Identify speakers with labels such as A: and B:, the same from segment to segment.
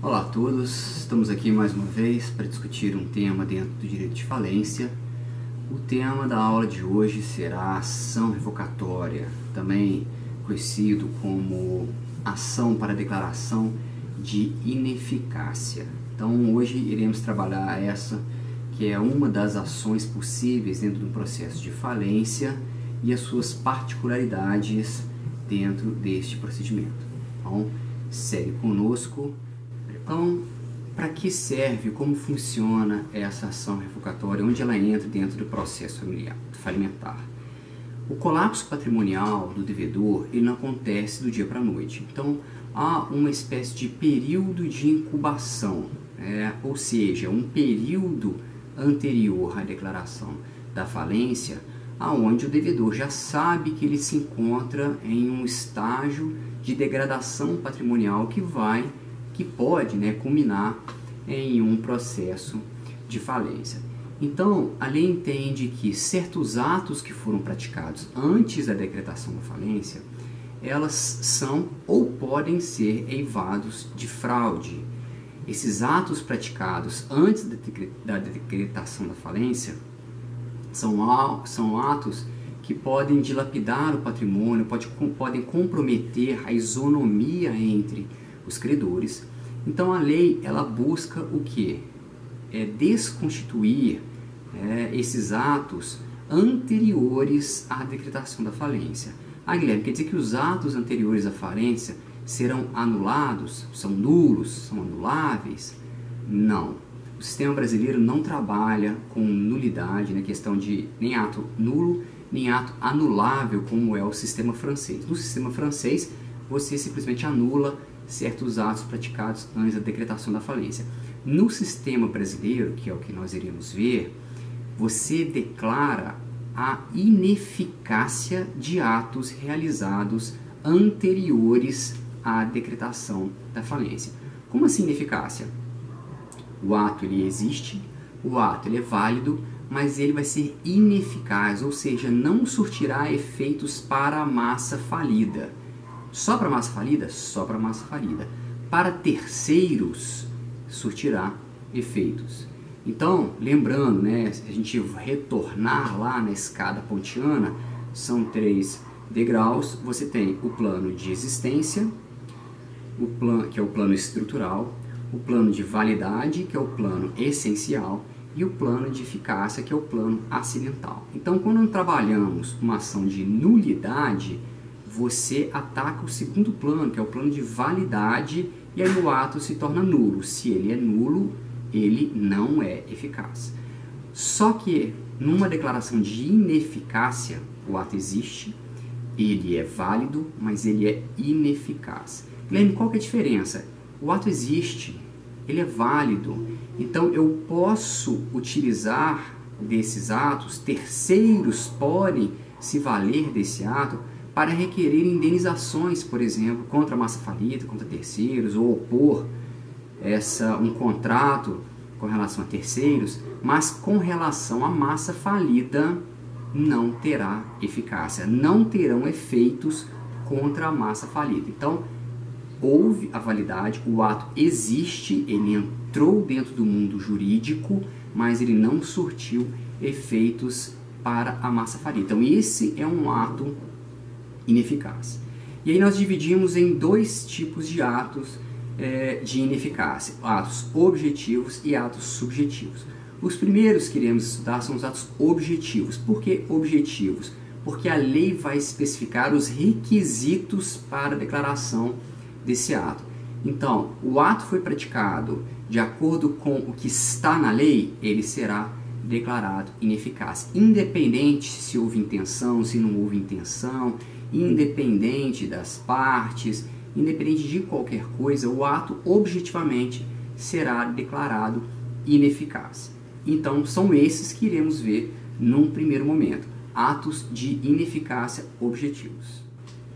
A: Olá a todos, estamos aqui mais uma vez para discutir um tema dentro do direito de falência. O tema da aula de hoje será ação revocatória, também conhecido como ação para declaração de ineficácia. Então hoje iremos trabalhar essa, que é uma das ações possíveis dentro do processo de falência e as suas particularidades dentro deste procedimento. Então segue conosco. Então, para que serve, como funciona essa ação revocatória, onde ela entra dentro do processo falimentar? O colapso patrimonial do devedor, ele não acontece do dia para a noite. Então, há uma espécie de período de incubação, ou seja, um período anterior à declaração da falência, aonde o devedor já sabe que ele se encontra em um estágio de degradação patrimonial que pode culminar em um processo de falência. Então, a lei entende que certos atos que foram praticados antes da decretação da falência, elas são ou podem ser eivados de fraude. Esses atos praticados antes da decretação da falência são atos que podem dilapidar o patrimônio, podem comprometer a isonomia entre os credores. Então a lei ela busca o que? Desconstituir esses atos anteriores à decretação da falência. Guilherme, quer dizer que os atos anteriores à falência serão anulados? São nulos? São anuláveis? Não. O sistema brasileiro não trabalha com nulidade, na questão de nem ato nulo, nem ato anulável, como é o sistema francês. No sistema francês, você simplesmente anula certos atos praticados antes da decretação da falência. No sistema brasileiro, que é o que nós iremos ver, você declara a ineficácia de atos realizados anteriores à decretação da falência. Como assim ineficácia? O ato ele existe, o ato ele é válido, mas ele vai ser ineficaz, ou seja, não surtirá efeitos para a massa falida. Só para a massa falida? Só para a massa falida. Para terceiros, surtirá efeitos. Então, lembrando, se a gente retornar lá na escada pontiana, são 3 degraus. Você tem o plano de existência, que é o plano estrutural, o plano de validade, que é o plano essencial, e o plano de eficácia, que é o plano acidental. Então, quando trabalhamos uma ação de nulidade, você ataca o segundo plano, que é o plano de validade, e aí o ato se torna nulo. Se ele é nulo, ele não é eficaz. Só que numa declaração de ineficácia, o ato existe, ele é válido, mas ele é ineficaz. Lembre, qual que é a diferença? O ato existe, ele é válido, então eu posso utilizar desses atos, terceiros podem se valer desse ato para requerer indenizações, por exemplo, contra a massa falida, contra terceiros, ou opor um contrato com relação a terceiros, mas com relação à massa falida não terá eficácia, não terão efeitos contra a massa falida. Então, houve a validade, o ato existe, ele entrou dentro do mundo jurídico, mas ele não surtiu efeitos para a massa falida. Então, esse é um ato ineficaz. E aí nós dividimos em 2 tipos de atos de ineficácia, atos objetivos e atos subjetivos. Os primeiros que iremos estudar são os atos objetivos. Por que objetivos? Porque a lei vai especificar os requisitos para a declaração desse ato. Então, o ato foi praticado de acordo com o que está na lei, ele será declarado ineficaz, independente se houve intenção, se não houve intenção, independente das partes, independente de qualquer coisa, o ato objetivamente será declarado ineficaz. Então, são esses que iremos ver num primeiro momento, atos de ineficácia objetivos.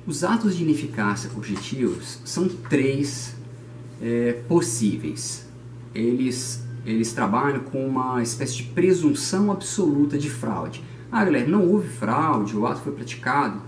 A: Os atos de ineficácia objetivos são 3 possíveis. Eles trabalham com uma espécie de presunção absoluta de fraude. Galera, não houve fraude, o ato foi praticado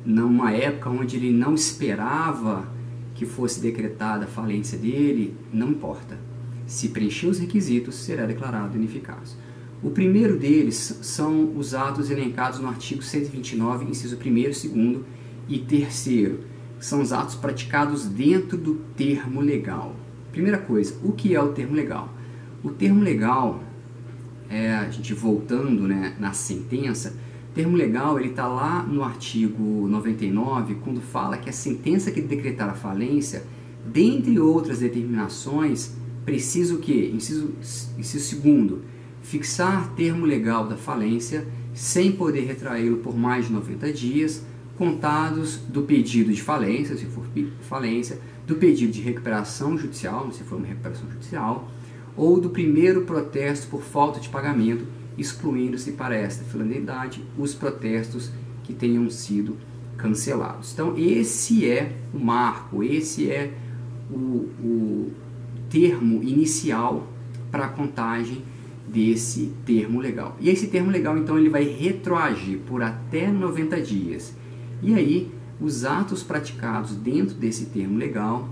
A: numa época onde ele não esperava que fosse decretada a falência dele, não importa. Se preencher os requisitos, será declarado ineficaz. O primeiro deles são os atos elencados no artigo 129, inciso 1º, 2º e 3º. São os atos praticados dentro do termo legal. Primeira coisa, o que é o termo legal? O termo legal, a gente voltando, né, na sentença, o termo legal está lá no artigo 99, quando fala que a sentença que decretar a falência, dentre outras determinações, precisa o quê? Inciso 2º, fixar termo legal da falência sem poder retraí-lo por mais de 90 dias, contados do pedido de falência, se for falência, do pedido de recuperação judicial, se for uma recuperação judicial, ou do primeiro protesto por falta de pagamento, excluindo-se para esta finalidade os protestos que tenham sido cancelados. Então, esse é o marco, esse é o termo inicial para a contagem desse termo legal. E esse termo legal, então, ele vai retroagir por até 90 dias. E aí, os atos praticados dentro desse termo legal,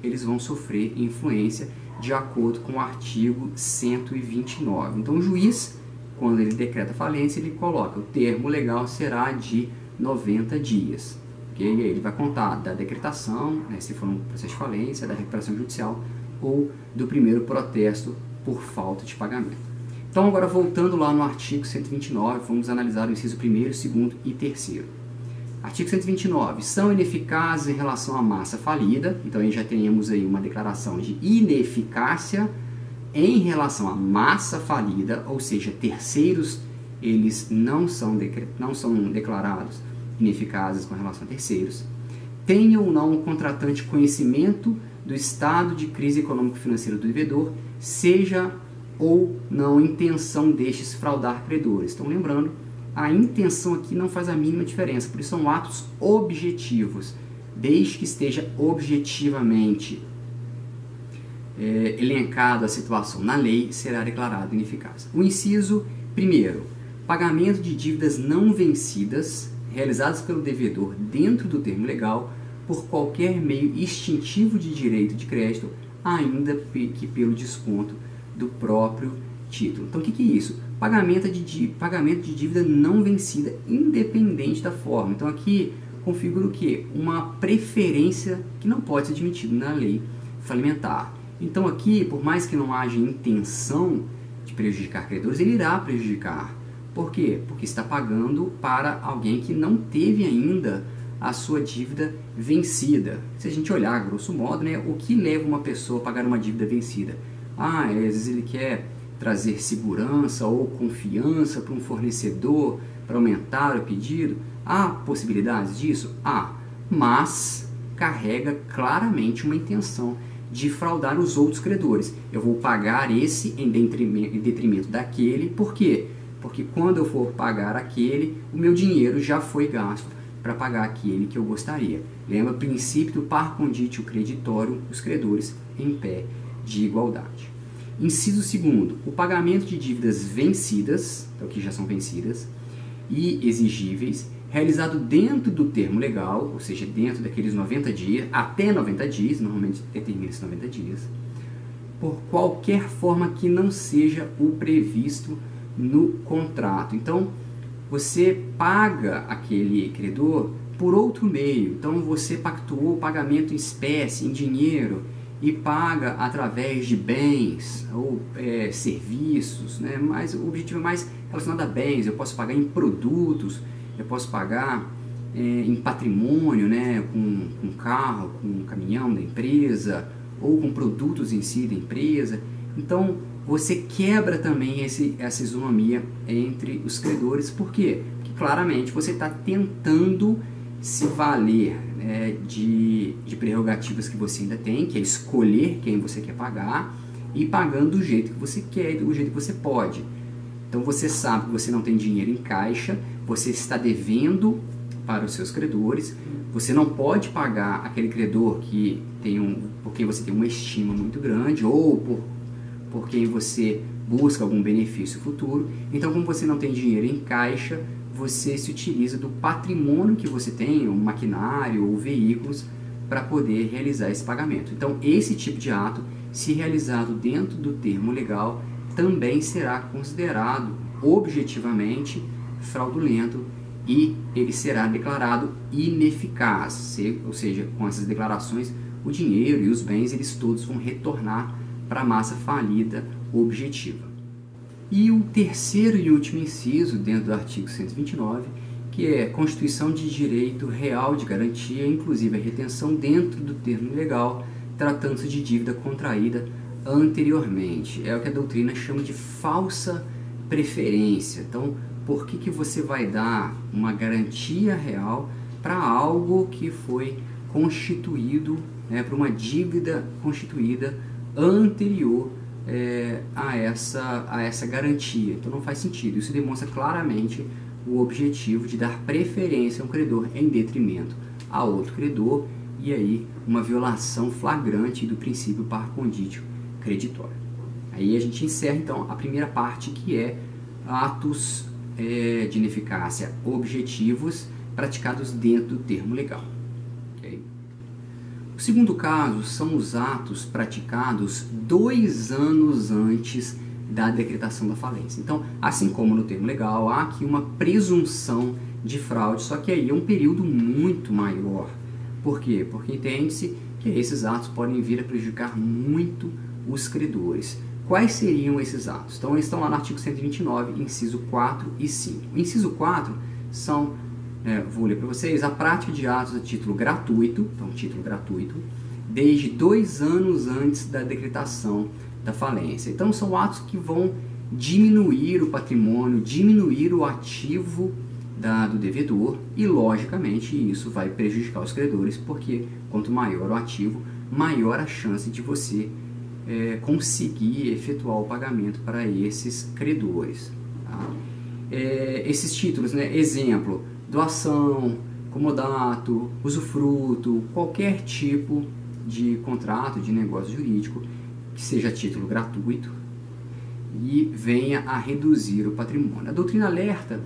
A: eles vão sofrer influência de acordo com o artigo 129. Então, o juiz, quando ele decreta falência, ele coloca o termo legal será de 90 dias. Okay? E aí ele vai contar da decretação, né, se for um processo de falência, da recuperação judicial ou do primeiro protesto por falta de pagamento. Então, agora voltando lá no artigo 129, vamos analisar o inciso 1º, 2º e 3º. Artigo 129. São ineficazes em relação à massa falida. Então, aí já temos aí uma declaração de ineficácia em relação à massa falida, ou seja, terceiros, eles não são declarados ineficazes com relação a terceiros. Tenha ou não o contratante conhecimento do estado de crise econômico-financeira do devedor, seja ou não intenção destes fraudar credores. Então, lembrando, a intenção aqui não faz a mínima diferença, por isso são atos objetivos, desde que esteja objetivamente elencado a situação na lei, será declarado ineficaz. O inciso 1º, pagamento de dívidas não vencidas, realizadas pelo devedor dentro do termo legal, por qualquer meio extintivo de direito de crédito, ainda que pelo desconto do próprio título. Então, o que é isso? Pagamento de dívida não vencida, independente da forma. Então, aqui configura o quê? Uma preferência que não pode ser admitida na lei falimentar. Então, aqui, por mais que não haja intenção de prejudicar credores, ele irá prejudicar. Por quê? Porque está pagando para alguém que não teve ainda a sua dívida vencida. Se a gente olhar, grosso modo, né, o que leva uma pessoa a pagar uma dívida vencida? Às vezes ele quer trazer segurança ou confiança para um fornecedor, para aumentar o pedido. Há possibilidades disso? Há, mas carrega claramente uma intenção de fraudar os outros credores. Eu vou pagar esse em detrimento daquele, por quê? Porque quando eu for pagar aquele, o meu dinheiro já foi gasto para pagar aquele que eu gostaria. Lembra o princípio do par conditio creditório, os credores em pé de igualdade. Inciso 2º, o pagamento de dívidas vencidas, então que já são vencidas, e exigíveis, realizado dentro do termo legal, ou seja, dentro daqueles 90 dias, até 90 dias, normalmente determina-se 90 dias, por qualquer forma que não seja o previsto no contrato. Então, você paga aquele credor por outro meio. Então, você pactuou o pagamento em espécie, em dinheiro, e paga através de bens ou serviços, né? Mas o objetivo é mais relacionado a bens. Eu posso pagar em produtos, eu posso pagar em patrimônio, né? com carro, com caminhão da empresa, ou com produtos em si da empresa. Então, você quebra também essa isonomia entre os credores. Por quê? Porque claramente você está tentando se valer de prerrogativas que você ainda tem, que é escolher quem você quer pagar e pagando do jeito que você quer, do jeito que você pode. Então você sabe que você não tem dinheiro em caixa, você está devendo para os seus credores, você não pode pagar aquele credor por quem você tem uma estima muito grande ou por quem você busca algum benefício futuro. Então, como você não tem dinheiro em caixa, você se utiliza do patrimônio que você tem, um maquinário ou veículos, para poder realizar esse pagamento. Então, esse tipo de ato, se realizado dentro do termo legal, também será considerado objetivamente fraudulento e ele será declarado ineficaz, ou seja, com essas declarações, o dinheiro e os bens, eles todos vão retornar para a massa falida objetiva. E o terceiro e último inciso, dentro do artigo 129, que é Constituição de Direito Real de Garantia, inclusive a retenção dentro do termo legal, tratando-se de dívida contraída anteriormente. É o que a doutrina chama de falsa preferência. Então, por que você vai dar uma garantia real para algo que foi constituído, para uma dívida constituída anterior a essa garantia? Então não faz sentido. Isso demonstra claramente o objetivo de dar preferência a um credor em detrimento a outro credor, e aí uma violação flagrante do princípio par conditio creditório. Aí a gente encerra então a primeira parte, que é atos de ineficácia objetivos praticados dentro do termo legal. Okay? O segundo caso são os atos praticados 2 anos antes da decretação da falência. Então, assim como no termo legal, há aqui uma presunção de fraude, só que aí é um período muito maior. Por quê? Porque entende-se que esses atos podem vir a prejudicar muito os credores. Quais seriam esses atos? Então, eles estão lá no artigo 129, inciso 4 e 5. O inciso 4 são, vou ler para vocês, a prática de atos a título gratuito, então título gratuito, desde 2 anos antes da decretação da falência. Então, são atos que vão diminuir o patrimônio, diminuir o ativo do devedor, e, logicamente, isso vai prejudicar os credores, porque quanto maior o ativo, maior a chance de você conseguir efetuar o pagamento para esses credores. Tá? Esses títulos, exemplo, doação, comodato, usufruto, qualquer tipo de contrato de negócio jurídico que seja título gratuito e venha a reduzir o patrimônio. A doutrina alerta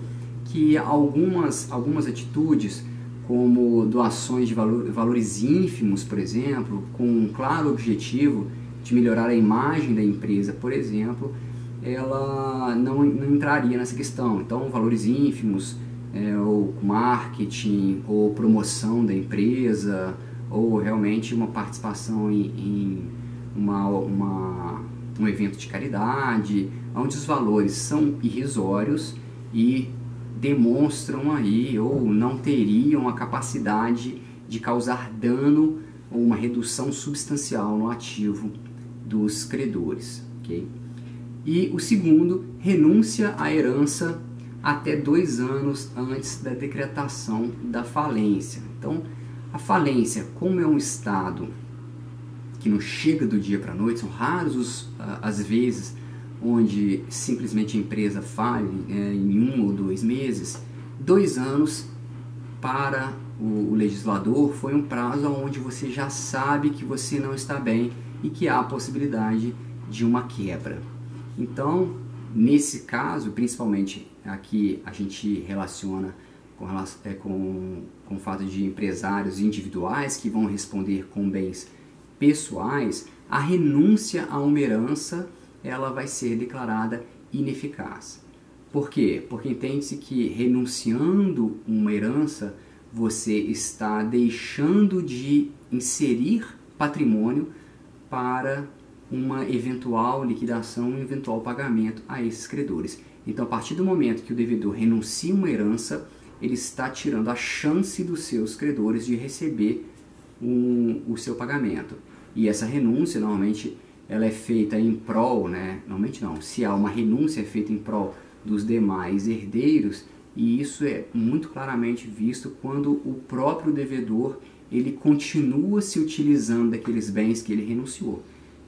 A: que algumas atitudes, como doações de valores ínfimos, por exemplo, com um claro objetivo de melhorar a imagem da empresa, por exemplo, ela não entraria nessa questão. Então, valores ínfimos, ou marketing, ou promoção da empresa, ou realmente uma participação em um evento de caridade, onde os valores são irrisórios e demonstram aí, ou não teriam a capacidade de causar dano ou uma redução substancial no ativo dos credores. Okay? E o segundo, renúncia à herança até 2 anos antes da decretação da falência. Então, a falência, como é um estado que não chega do dia para a noite, são raros as vezes onde simplesmente a empresa fale em 1 ou 2 meses. 2 anos para o legislador foi um prazo onde você já sabe que você não está bem e que há a possibilidade de uma quebra. Então, nesse caso, principalmente aqui a gente relaciona com o fato de empresários individuais que vão responder com bens pessoais, a renúncia a uma herança ela vai ser declarada ineficaz. Por quê? Porque entende-se que renunciando uma herança, você está deixando de inserir patrimônio para uma eventual liquidação, um eventual pagamento a esses credores. Então, a partir do momento que o devedor renuncia uma herança, ele está tirando a chance dos seus credores de receber o seu pagamento. E essa renúncia, normalmente, ela é feita em prol, normalmente não, se há uma renúncia é feita em prol dos demais herdeiros, e isso é muito claramente visto quando o próprio devedor ele continua se utilizando daqueles bens que ele renunciou.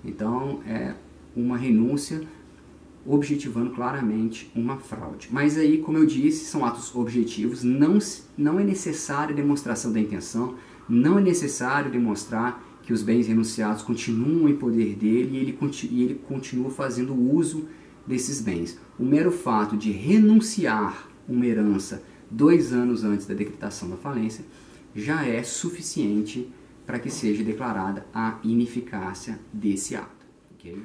A: Então, é uma renúncia objetivando claramente uma fraude. Mas aí, como eu disse, são atos objetivos, não é necessária a demonstração da intenção, não é necessário demonstrar que os bens renunciados continuam em poder dele e ele continua fazendo uso desses bens. O mero fato de renunciar uma herança 2 anos antes da decretação da falência já é suficiente para que seja declarada a ineficácia desse ato. Okay?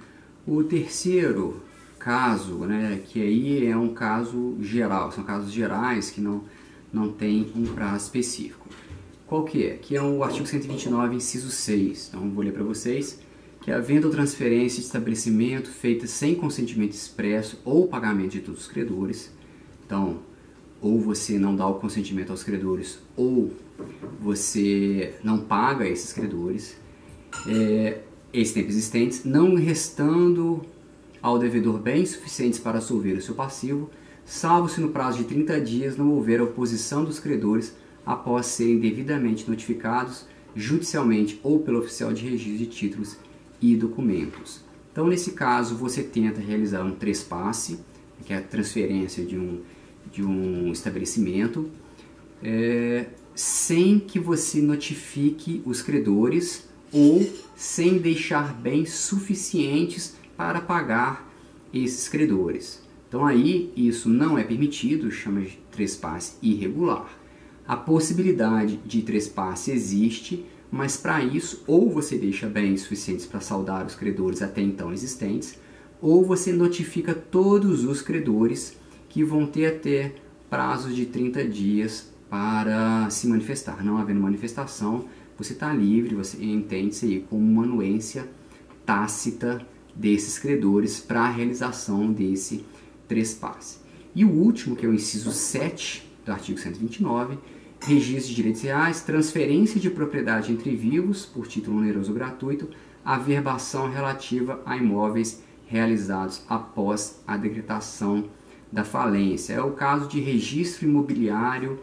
A: O terceiro caso, né, que aí é um caso geral, são casos gerais que não tem um prazo específico. Qual que é? Que é o artigo 129, inciso 6. Então, vou ler para vocês. Que havendo transferência de estabelecimento feita sem consentimento expresso ou pagamento de todos os credores, então, ou você não dá o consentimento aos credores, ou você não paga esses credores, esse tempo existentes, não restando ao devedor bens suficientes para solver o seu passivo, salvo se no prazo de 30 dias não houver oposição dos credores após serem devidamente notificados judicialmente ou pelo oficial de registro de títulos e documentos. Então, nesse caso, você tenta realizar um trespasse, que é a transferência de um estabelecimento, sem que você notifique os credores ou sem deixar bens suficientes para pagar esses credores. Então, aí, isso não é permitido, chama de trespasse irregular. A possibilidade de trespasse existe, mas para isso, ou você deixa bens suficientes para saldar os credores até então existentes, ou você notifica todos os credores que vão ter até prazos de 30 dias para se manifestar. Não havendo manifestação, você está livre, você entende isso aí como uma anuência tácita desses credores para a realização desse trespasse. E o último, que é o inciso 7 do artigo 129, registro de direitos reais, transferência de propriedade entre vivos por título oneroso ou gratuito, averbação relativa a imóveis realizados após a decretação da falência. É o caso de registro imobiliário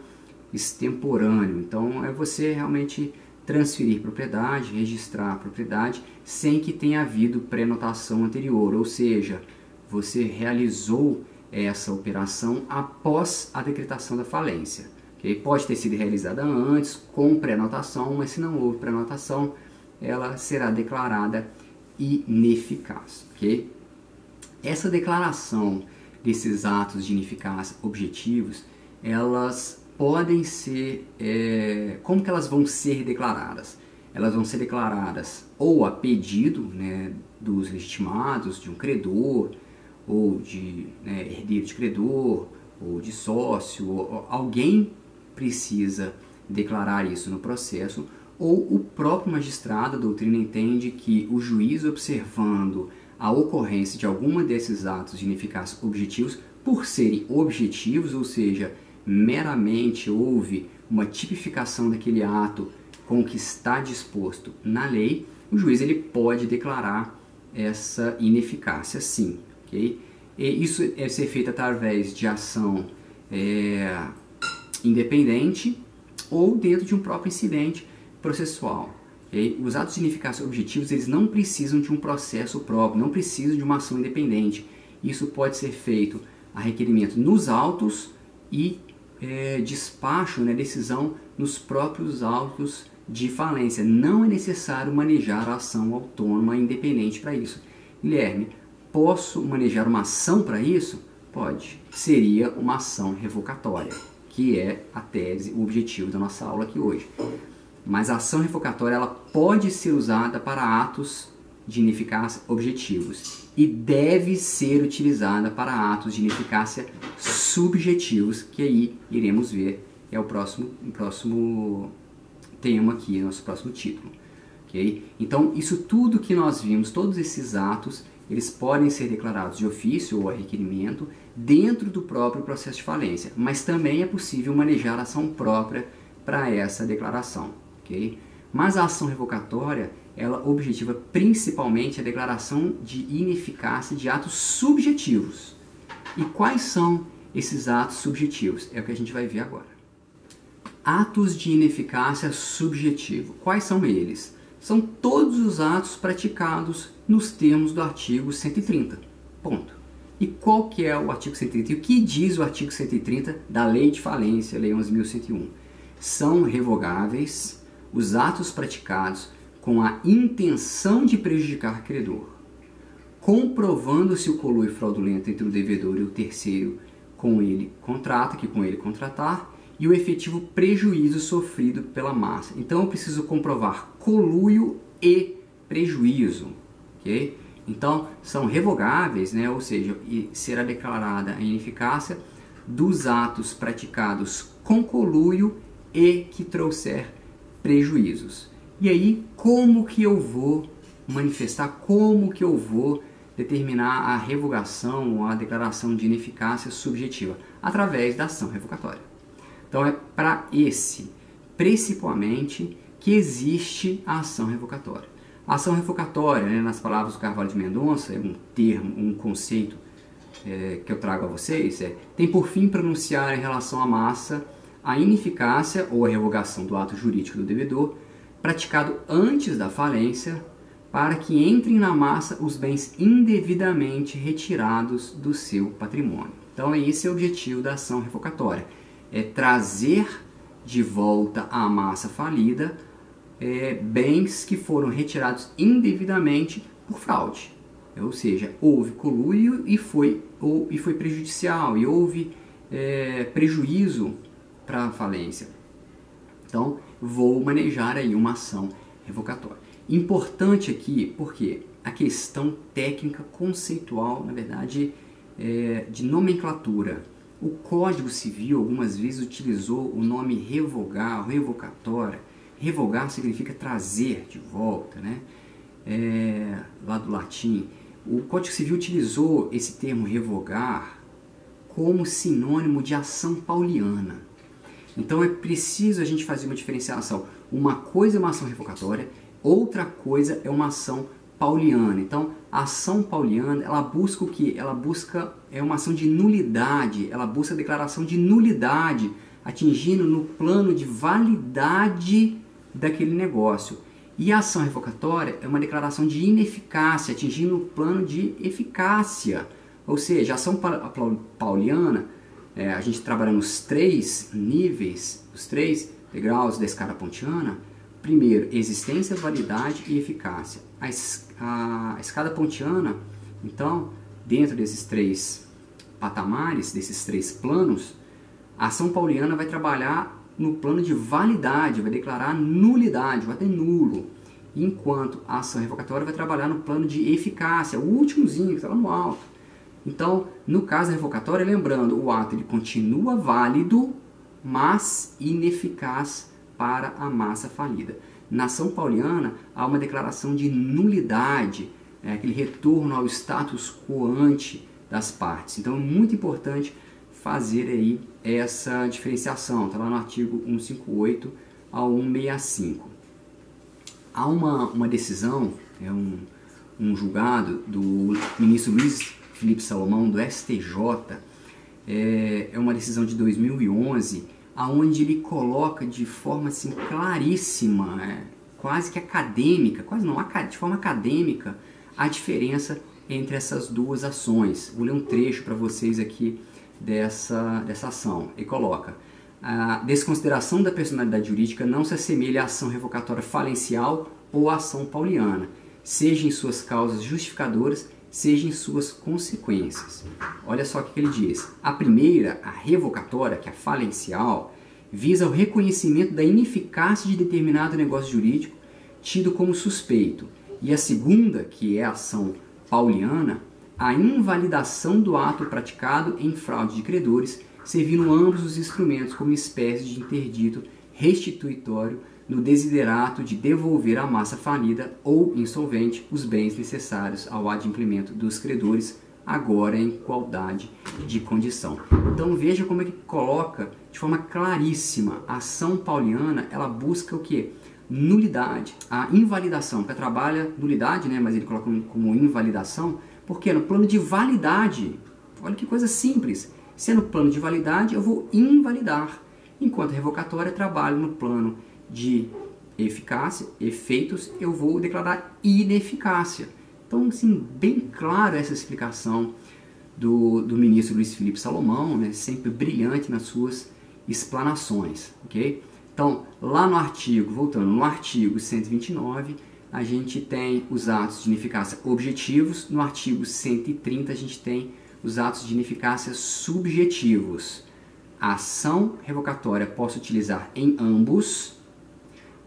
A: extemporâneo. Então, é você realmente transferir propriedade, registrar a propriedade, sem que tenha havido prenotação anterior, ou seja, você realizou essa operação após a decretação da falência. Okay? Pode ter sido realizada antes, com prenotação, mas se não houve prenotação, ela será declarada ineficaz. Okay? Essa declaração desses atos de ineficácia objetivos, elas podem ser, como que elas vão ser declaradas? Elas vão ser declaradas ou a pedido, né, dos legitimados, de um credor, ou de herdeiro de credor, ou de sócio, ou alguém precisa declarar isso no processo, ou o próprio magistrado. A doutrina entende que o juiz, observando a ocorrência de alguma desses atos de ineficácia objetivos, por serem objetivos, ou seja, meramente houve uma tipificação daquele ato com o que está disposto na lei, o juiz ele pode declarar essa ineficácia, sim. Okay? E isso deve ser feito através de ação independente ou dentro de um próprio incidente processual. Okay? Os atos de ineficácia objetivos, eles não precisam de um processo próprio, não precisam de uma ação independente. Isso pode ser feito a requerimento nos autos e despacho, decisão nos próprios autos de falência. Não é necessário manejar a ação autônoma independente para isso. Guilherme, posso manejar uma ação para isso? Pode. Seria uma ação revocatória, que é a tese, o objetivo da nossa aula aqui hoje. Mas a ação revocatória ela pode ser usada para atos de ineficácia objetivos e deve ser utilizada para atos de ineficácia subjetivos, que aí iremos ver, é o próximo tema aqui, nosso próximo título. Okay? Então, isso tudo que nós vimos, todos esses atos, eles podem ser declarados de ofício ou a requerimento dentro do próprio processo de falência, mas também é possível manejar a ação própria para essa declaração. Okay? Mas a ação revocatória, ela objetiva principalmente a declaração de ineficácia de atos subjetivos. E quais são esses atos subjetivos? É o que a gente vai ver agora. Atos de ineficácia subjetivo. Quais são eles? São todos os atos praticados nos termos do artigo 130. Ponto. E qual que é o artigo 130? E o que diz o artigo 130 da Lei de Falência, Lei 11.101? São revogáveis os atos praticados com a intenção de prejudicar credor, comprovando-se o coluio fraudulento entre o devedor e o terceiro com ele contrata, que com ele contratar, e o efetivo prejuízo sofrido pela massa. Então eu preciso comprovar coluio e prejuízo, ok? Então são revogáveis, né? Ou seja, será declarada a ineficácia dos atos praticados com coluio e que trouxer prejuízos. E aí, como que eu vou manifestar, como que eu vou determinar a revogação ou a declaração de ineficácia subjetiva? Através da ação revocatória. Então é para esse, principalmente, que existe a ação revocatória. A ação revocatória, né, nas palavras do Carvalho de Mendonça, é um termo, um conceito que eu trago a vocês, tem por fim pronunciar em relação à massa a ineficácia ou a revogação do ato jurídico do devedor praticado antes da falência, para que entrem na massa os bens indevidamente retirados do seu patrimônio. Então esse é o objetivo da ação revocatória, é trazer de volta à massa falida bens que foram retirados indevidamente por fraude. Ou seja, houve coluio e foi prejudicial, e houve prejuízo para a falência. Então, vou manejar aí uma ação revocatória. Importante aqui, porque a questão técnica conceitual, na verdade, de nomenclatura. O Código Civil, algumas vezes, utilizou o nome revogar, revocatória. Revogar significa trazer de volta, né? Lá do latim. O Código Civil utilizou esse termo revogar como sinônimo de ação pauliana. Então é preciso a gente fazer uma diferenciação. Uma coisa é uma ação revocatória, outra coisa é uma ação pauliana. Então a ação pauliana, ela busca o quê? Ela busca uma ação de nulidade, ela busca a declaração de nulidade, atingindo no plano de validade daquele negócio. E a ação revocatória é uma declaração de ineficácia, atingindo o plano de eficácia. Ou seja, a ação pauliana, a gente trabalha nos 3 níveis, os 3 degraus da escada pontiana. Primeiro, existência, validade e eficácia. A escada pontiana, então, dentro desses 3 patamares, desses 3 planos, a ação pauliana vai trabalhar no plano de validade, vai declarar nulidade, vai ter nulo. Enquanto a ação revocatória vai trabalhar no plano de eficácia, o últimozinho que está lá no alto. Então, no caso da revocatória, lembrando, o ato ele continua válido, mas ineficaz para a massa falida. Na ação pauliana, há uma declaração de nulidade, aquele retorno ao status quo ante das partes. Então, é muito importante fazer aí essa diferenciação. Está lá no artigo 158 ao 165. Há uma decisão, um julgado do ministro Luiz Felipe Salomão, do STJ, é uma decisão de 2011, onde ele coloca de forma assim, claríssima, quase que acadêmica, quase não, de forma acadêmica, a diferença entre essas duas ações. Vou ler um trecho para vocês aqui dessa ação. Ele coloca: a desconsideração da personalidade jurídica não se assemelha à ação revocatória falencial ou à ação pauliana, seja em suas causas justificadoras, seja em suas consequências. Olha só o que ele diz. A primeira, a revocatória, que é a falencial, visa o reconhecimento da ineficácia de determinado negócio jurídico tido como suspeito. E a segunda, que é a ação pauliana, a invalidação do ato praticado em fraude de credores, servindo ambos os instrumentos como espécie de interdito restituitório no desiderato de devolver à massa falida ou insolvente os bens necessários ao adimplemento dos credores, agora em igualdade de condição. Então veja como é que coloca de forma claríssima. A ação pauliana, ela busca o quê? Nulidade, a invalidação, porque trabalha nulidade, né, mas ele coloca como invalidação, porque no plano de validade, olha que coisa simples, se é no plano de validade eu vou invalidar, enquanto a revocatória trabalha no plano de eficácia, efeitos, eu vou declarar ineficácia. Então, assim, bem claro essa explicação do ministro Luiz Felipe Salomão, né, sempre brilhante nas suas explanações, ok? Então, lá no artigo, voltando, no artigo 129, a gente tem os atos de ineficácia objetivos, no artigo 130 a gente tem os atos de ineficácia subjetivos. a ação revocatória possa utilizar em ambos,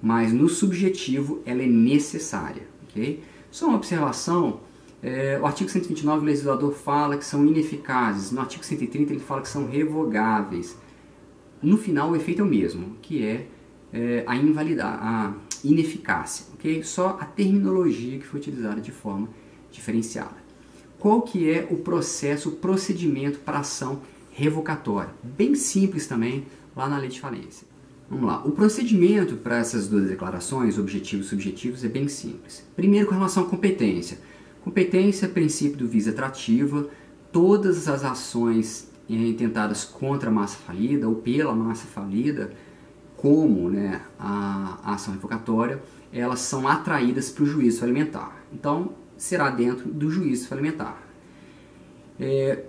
A: mas no subjetivo ela é necessária. Okay? Só uma observação, o artigo 129 o legislador fala que são ineficazes, no artigo 130 ele fala que são revogáveis. No final o efeito é o mesmo, que é a ineficácia. Okay? Só a terminologia que foi utilizada de forma diferenciada. Qual que é o procedimento para ação revocatória? Bem simples também, lá na lei de falência. Vamos lá, o procedimento para essas duas declarações, objetivos e subjetivos, é bem simples. Primeiro, com relação à competência. Competência é princípio do vis atrativa, todas as ações intentadas contra a massa falida ou pela massa falida, como a ação revocatória, elas são atraídas para o juízo falimentar. Então, será dentro do juízo falimentar.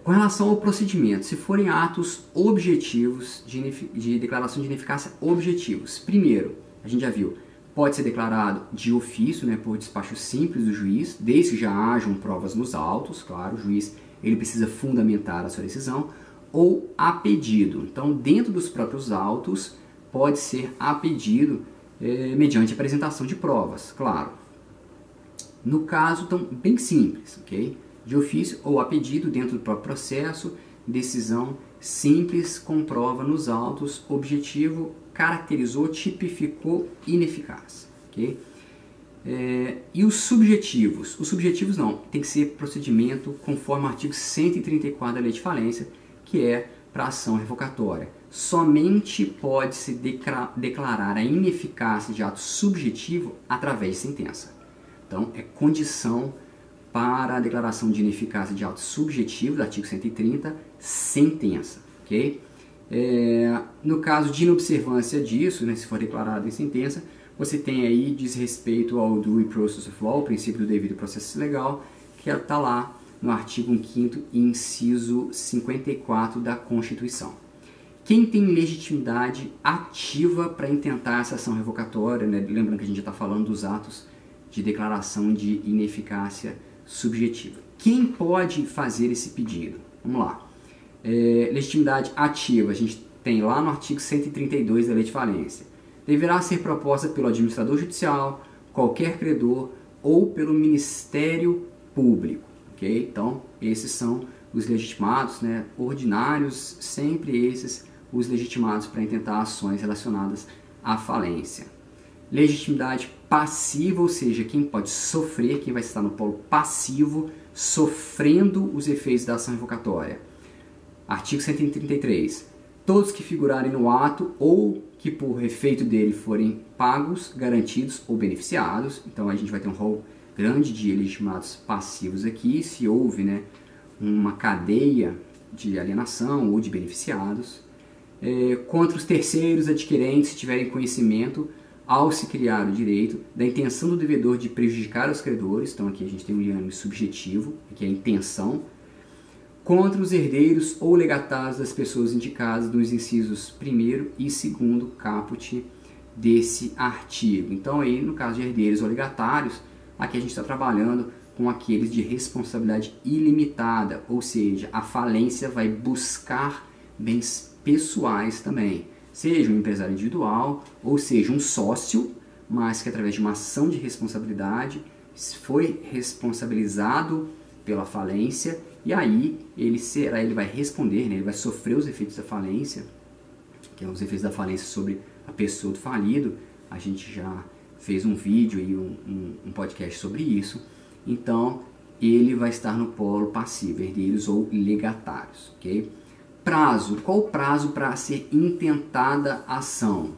A: Com relação ao procedimento, se forem atos objetivos de declaração de ineficácia objetivos, primeiro, a gente já viu, pode ser declarado de ofício, por despacho simples do juiz, desde que já hajam provas nos autos, claro, o juiz ele precisa fundamentar a sua decisão, ou a pedido. Então, dentro dos próprios autos, pode ser a pedido mediante apresentação de provas, claro. No caso, então, bem simples, ok? De ofício ou a pedido dentro do próprio processo, decisão simples, com prova nos autos, objetivo, caracterizou, tipificou, ineficaz, ok? E os subjetivos? Os subjetivos não, tem que ser procedimento conforme o artigo 134 da Lei de Falência, que é para ação revocatória. Somente pode-se declarar a ineficácia de ato subjetivo através de sentença. Então, é condição para a declaração de ineficácia de ato subjetivo, do artigo 130, sentença. Okay? No caso de inobservância disso, se for declarado em sentença, você tem aí desrespeito ao due process of law, o princípio do devido processo legal, que está lá no artigo 5º, inciso 54 da Constituição. Quem tem legitimidade ativa para intentar essa ação revocatória, lembrando que a gente já está falando dos atos de declaração de ineficácia subjetiva. Quem pode fazer esse pedido? Vamos lá. Legitimidade ativa, a gente tem lá no artigo 132 da Lei de Falência. Deverá ser proposta pelo administrador judicial, qualquer credor ou pelo Ministério Público. Okay? Então, esses são os legitimados, ordinários, sempre esses os legitimados para intentar ações relacionadas à falência. Legitimidade passiva, ou seja, quem pode sofrer, quem vai estar no polo passivo, sofrendo os efeitos da ação revocatória. Artigo 133. Todos que figurarem no ato ou que por efeito dele forem pagos, garantidos ou beneficiados. Então a gente vai ter um rol grande de legitimados passivos aqui, se houve uma cadeia de alienação ou de beneficiados. Contra os terceiros adquirentes, se tiverem conhecimento, ao se criar o direito, da intenção do devedor de prejudicar os credores, então aqui a gente tem um limite subjetivo, que é a intenção, contra os herdeiros ou legatários das pessoas indicadas nos incisos 1º e 2º caput desse artigo. Então aí, no caso de herdeiros ou legatários, aqui a gente está trabalhando com aqueles de responsabilidade ilimitada, ou seja, a falência vai buscar bens pessoais também, seja um empresário individual ou seja um sócio, mas que através de uma ação de responsabilidade foi responsabilizado pela falência e aí ele vai responder, ele vai sofrer os efeitos da falência, que são os efeitos da falência sobre a pessoa do falido. A gente já fez um vídeo e um podcast sobre isso. Então ele vai estar no polo passivo, herdeiros ou legatários, ok? Prazo, qual o prazo para ser intentada a ação?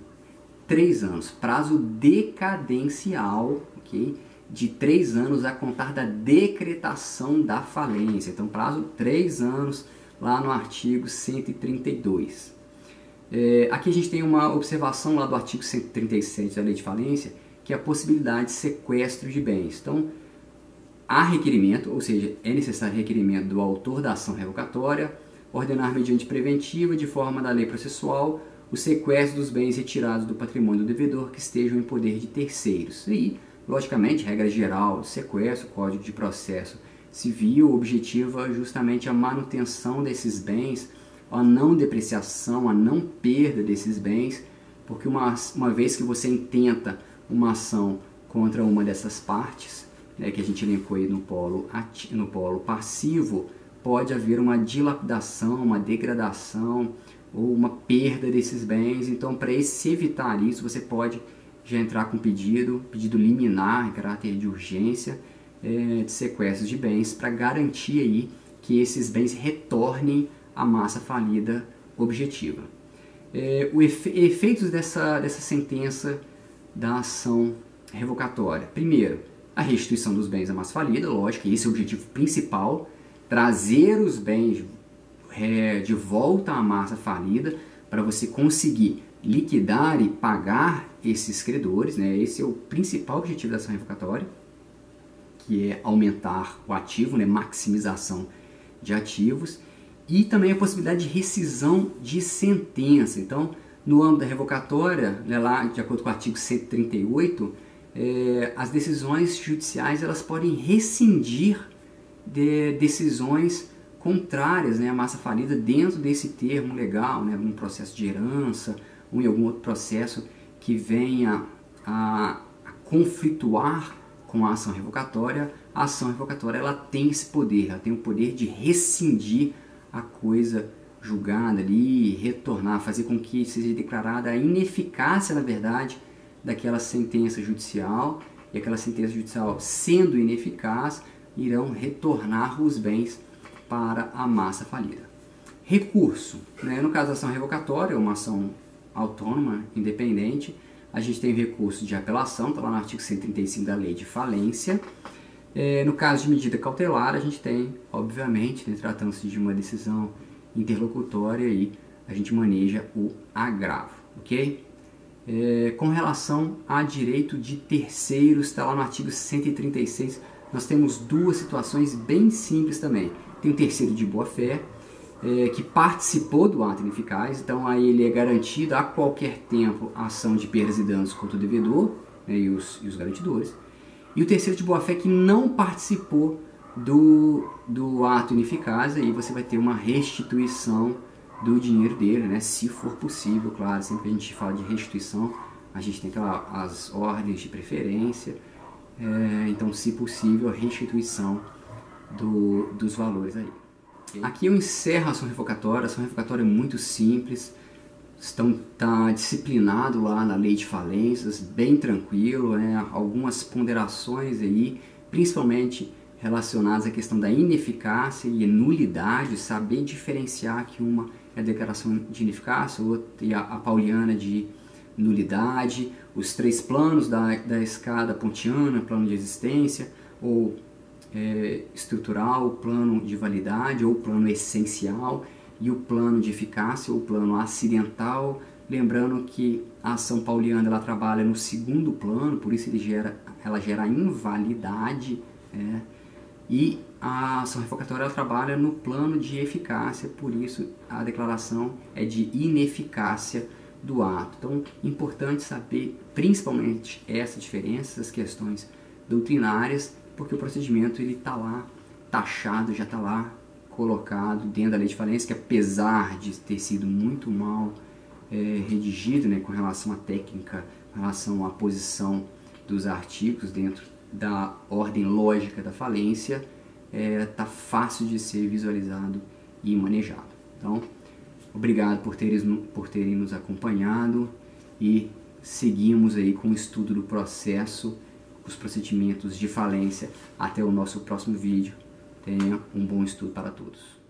A: 3 anos, prazo decadencial, ok? De 3 anos a contar da decretação da falência. Então, prazo 3 anos, lá no artigo 132. Aqui a gente tem uma observação lá do artigo 137 da Lei de Falência, que é a possibilidade de sequestro de bens. Então, há requerimento, ou seja, é necessário requerimento do autor da ação revocatória, ordenar mediante preventiva, de forma da lei processual, o sequestro dos bens retirados do patrimônio do devedor que estejam em poder de terceiros. E, logicamente, regra geral de sequestro, Código de Processo Civil, objetiva justamente a manutenção desses bens a não depreciação, a não perda desses bens, porque uma vez que você intenta uma ação contra uma dessas partes, né, que a gente elencou aí no polo passivo, pode haver uma dilapidação, uma degradação ou uma perda desses bens. Então, para se evitar isso, você pode já entrar com pedido liminar em caráter de urgência de sequestro de bens para garantir aí que esses bens retornem à massa falida objetiva. Efeitos dessa sentença da ação revocatória. Primeiro, a restituição dos bens à massa falida, lógico, esse é o objetivo principal, trazer os bens de volta à massa falida para você conseguir liquidar e pagar esses credores, né? Esse é o principal objetivo da ação revocatória, que é aumentar o ativo, né? Maximização de ativos, e também a possibilidade de rescisão de sentença. Então, no âmbito da revocatória, né, lá de acordo com o artigo 138, as decisões judiciais elas podem rescindir de decisões contrárias, né, à massa falida dentro desse termo legal, né, um processo de herança ou em algum outro processo que venha a conflituar com a ação revocatória. A ação revocatória ela tem esse poder, ela tem o poder de rescindir a coisa julgada ali, retornar, fazer com que seja declarada a ineficácia, na verdade, daquela sentença judicial, e aquela sentença judicial sendo ineficaz, irão retornar os bens para a massa falida. Recurso, né? No caso da ação revocatória, uma ação autônoma, independente, a gente tem o recurso de apelação, está lá no artigo 135 da Lei de Falência. No caso de medida cautelar, a gente tem, obviamente, né, tratando-se de uma decisão interlocutória, aí a gente maneja o agravo, ok? Com relação a direito de terceiros, está lá no artigo 136, nós temos duas situações bem simples também. Tem o terceiro de boa-fé, que participou do ato ineficaz, então aí ele é garantido a qualquer tempo a ação de perdas e danos contra o devedor, né, e os garantidores. E o terceiro de boa-fé que não participou do ato ineficaz, aí você vai ter uma restituição do dinheiro dele, né, se for possível, claro, sempre que a gente fala de restituição, a gente tem as ordens de preferência, então se possível a restituição dos valores aí. Aqui eu encerro a ação revocatória é muito simples, está disciplinado lá na Lei de Falências, bem tranquilo, né? Algumas ponderações aí, principalmente relacionadas à questão da ineficácia e nulidade, saber diferenciar que uma é a declaração de ineficácia, outra é a pauliana de nulidade, os três planos da escada pontiana, plano de existência, ou estrutural, plano de validade ou plano essencial, e o plano de eficácia ou plano acidental. Lembrando que a ação pauliana ela trabalha no segundo plano, por isso ela gera invalidade, e a ação revocatória ela trabalha no plano de eficácia, por isso a declaração é de ineficácia do ato. Então, importante saber principalmente essa diferença, essas questões doutrinárias, porque o procedimento ele está lá taxado, já está lá colocado dentro da Lei de Falência, que apesar de ter sido muito mal redigido, né, com relação à técnica, com relação à posição dos artigos dentro da ordem lógica da falência, está fácil de ser visualizado e manejado. Então, obrigado por terem nos acompanhado, e seguimos aí com o estudo do processo, os procedimentos de falência. Até o nosso próximo vídeo. Tenha um bom estudo para todos.